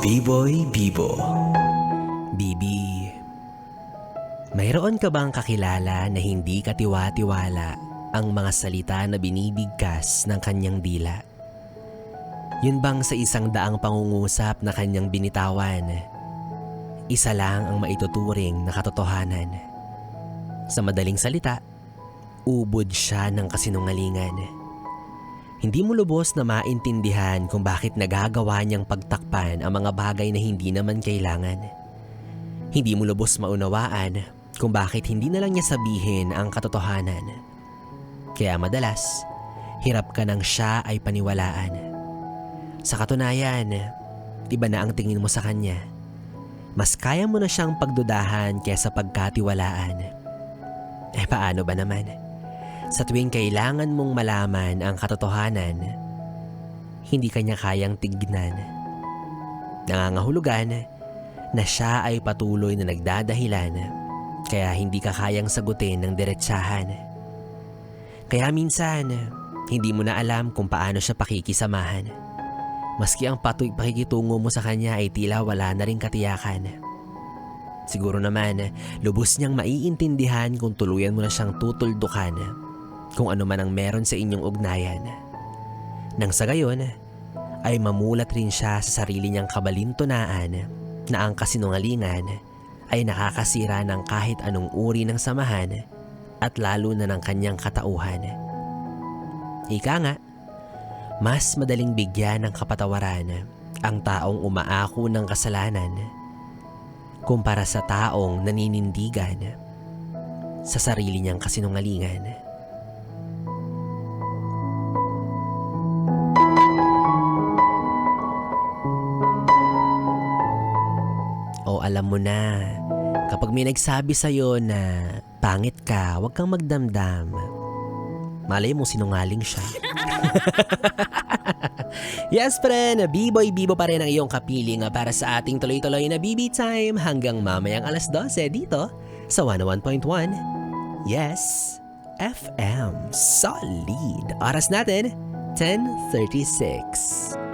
B-Boy Bibo. Bibi, mayroon ka bang kakilala na hindi katiwa-tiwala ang mga salita na binibigkas ng kanyang dila? Yun bang sa 100 pangungusap na kanyang binitawan, isa lang ang maituturing na katotohanan? Sa madaling salita, ubod siya ng kasinungalingan. Hindi mo lubos na maintindihan kung bakit nagagawa niyang pagtakpan ang mga bagay na hindi naman kailangan. Hindi mo lubos maunawaan kung bakit hindi na lang niya sabihin ang katotohanan. Kaya madalas, hirap ka nang siya ay paniwalaan. Sa katunayan, iba na ang tingin mo sa kanya. Mas kaya mo na siyang pagdudahan kaysa pagkatiwalaan. Paano ba naman? Sa tuwing kailangan mong malaman ang katotohanan, hindi kanya kayang tignan. Nangangahulugan na siya ay patuloy na nagdadahilan kaya hindi ka kayang sagutin ng diretsahan. Kaya minsan, hindi mo na alam kung paano siya pakikisamahan. Maski ang pakikitungo mo sa kanya ay tila wala na ring katiyakan. Siguro naman, lubos niyang maiintindihan kung tuluyan mo na siyang tutuldukan kung ano man ang meron sa inyong ugnayan. Nang sa gayon, ay mamulat rin siya sa sarili niyang kabalintunaan na ang kasinungalingan ay nakakasira ng kahit anong uri ng samahan at lalo na ng kanyang katauhan. Ika nga, mas madaling bigyan ng kapatawaran ang taong umaako ng kasalanan kumpara sa taong naninindigan sa sarili niyang kasinungalingan. O alam mo na, kapag may nagsabi sa'yo na pangit ka, huwag kang magdamdam. Malay mo sinungaling siya. Yes friend, B-Boy Bibo pa rin ang iyong kapiling para sa ating tuloy-tuloy na BB Time hanggang mamayang 12:00 dito sa 101.1 Yes FM. Solid. Oras natin, 10:36.